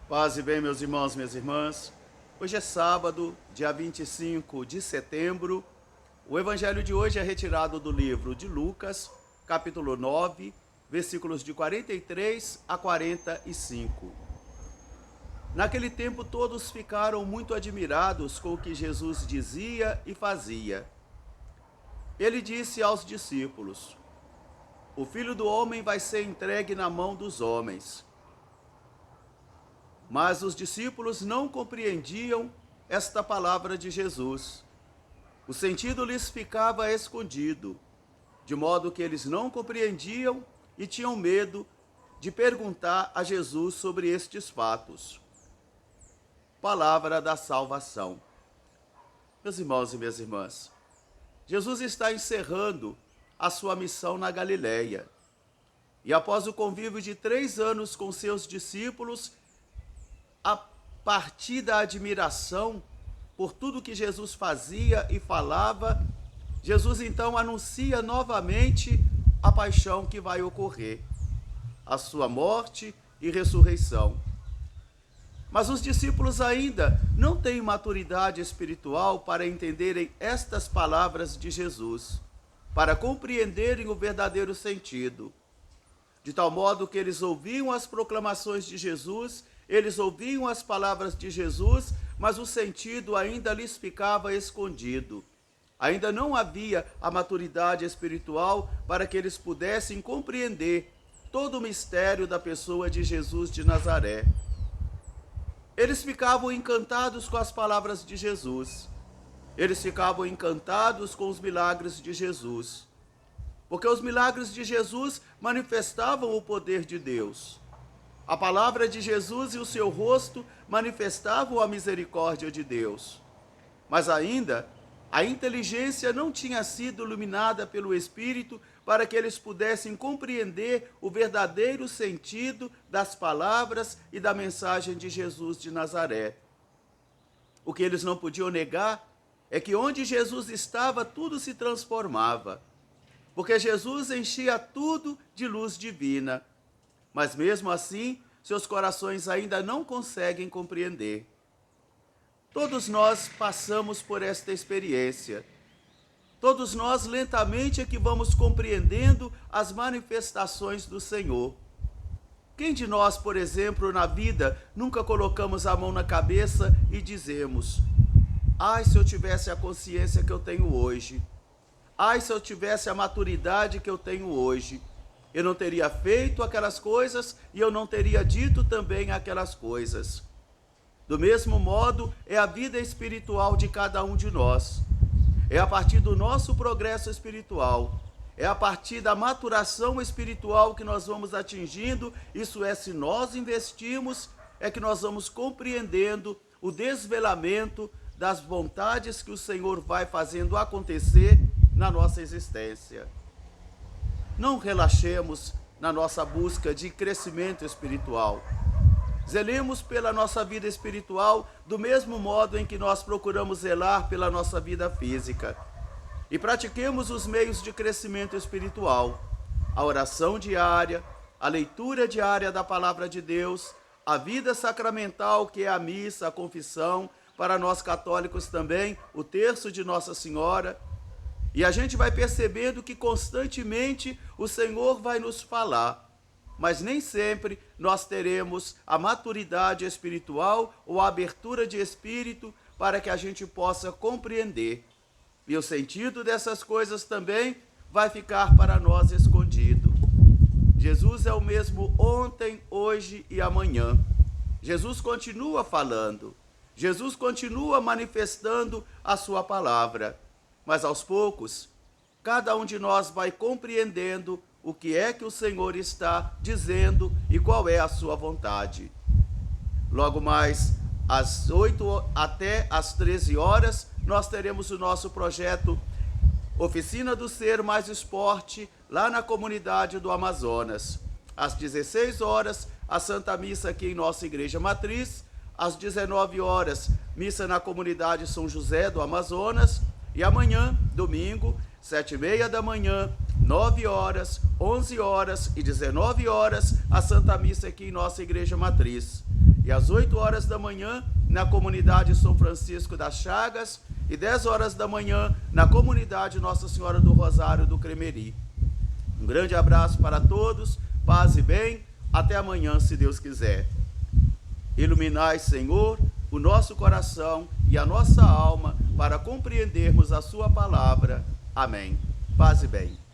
Paz e bem, meus irmãos, minhas irmãs. Hoje é sábado, dia 25 de setembro. O evangelho de hoje é retirado do livro de Lucas, capítulo 9, versículos de 43 a 45. Naquele tempo todos ficaram muito admirados com o que Jesus dizia e fazia. Ele disse aos discípulos: O Filho do Homem vai ser entregue na mão dos homens. Mas os discípulos não compreendiam esta palavra de Jesus. O sentido lhes ficava escondido, de modo que eles não compreendiam e tinham medo de perguntar a Jesus sobre estes fatos. Palavra da salvação. Meus irmãos e minhas irmãs, Jesus está encerrando a sua missão na Galileia. E após o convívio de 3 anos com seus discípulos, a partir da admiração por tudo que Jesus fazia e falava, Jesus então anuncia novamente a paixão que vai ocorrer, a sua morte e ressurreição. Mas os discípulos ainda não têm maturidade espiritual para entenderem estas palavras de Jesus, para compreenderem o verdadeiro sentido. De tal modo que eles ouviam as proclamações de Jesus, eles ouviam as palavras de Jesus, mas o sentido ainda lhes ficava escondido. Ainda não havia a maturidade espiritual para que eles pudessem compreender todo o mistério da pessoa de Jesus de Nazaré. Eles ficavam encantados com as palavras de Jesus. Eles ficavam encantados com os milagres de Jesus. Porque os milagres de Jesus manifestavam o poder de Deus. A palavra de Jesus e o seu rosto manifestavam a misericórdia de Deus. Mas ainda, a inteligência não tinha sido iluminada pelo Espírito para que eles pudessem compreender o verdadeiro sentido das palavras e da mensagem de Jesus de Nazaré. O que eles não podiam negar é que onde Jesus estava, tudo se transformava, porque Jesus enchia tudo de luz divina. Mas mesmo assim, seus corações ainda não conseguem compreender. Todos nós passamos por esta experiência. Todos nós lentamente é que vamos compreendendo as manifestações do Senhor. Quem de nós, por exemplo, na vida, nunca colocamos a mão na cabeça e dizemos: ai, se eu tivesse a consciência que eu tenho hoje. Ai, se eu tivesse a maturidade que eu tenho hoje. Eu não teria feito aquelas coisas e eu não teria dito também aquelas coisas. Do mesmo modo, é a vida espiritual de cada um de nós. É a partir do nosso progresso espiritual. É a partir da maturação espiritual que nós vamos atingindo. Isso é, se nós investirmos, é que nós vamos compreendendo o desvelamento das vontades que o Senhor vai fazendo acontecer na nossa existência. Não relaxemos na nossa busca de crescimento espiritual. Zelemos pela nossa vida espiritual do mesmo modo em que nós procuramos zelar pela nossa vida física. E pratiquemos os meios de crescimento espiritual: a oração diária, a leitura diária da palavra de Deus, a vida sacramental, que é a missa, a confissão, para nós católicos também, o terço de Nossa Senhora. E a gente vai percebendo que constantemente o Senhor vai nos falar, mas nem sempre nós teremos a maturidade espiritual ou a abertura de espírito para que a gente possa compreender. E o sentido dessas coisas também vai ficar para nós escondido. Jesus é o mesmo ontem, hoje e amanhã. Jesus continua falando. Jesus continua manifestando a sua palavra. Mas aos poucos, cada um de nós vai compreendendo o que é que o Senhor está dizendo e qual é a sua vontade. Logo mais, às 8 até às 13 horas, nós teremos o nosso projeto Oficina do Ser Mais Esporte, lá na comunidade do Amazonas. Às 16 horas, a Santa Missa aqui em nossa Igreja Matriz. Às 19 horas, missa na comunidade São José do Amazonas. E amanhã, domingo, 7h30 da manhã, 9 horas, 11 horas e 19 horas, a Santa Missa aqui em nossa Igreja Matriz. e às 8 horas da manhã na comunidade São Francisco das Chagas e 10 horas da manhã na comunidade Nossa Senhora do Rosário do Cremeri. Um grande abraço para todos, paz e bem, até amanhã, se Deus quiser. Iluminai, Senhor, o nosso coração e a nossa alma para compreendermos a sua palavra. Amém. Paz e bem.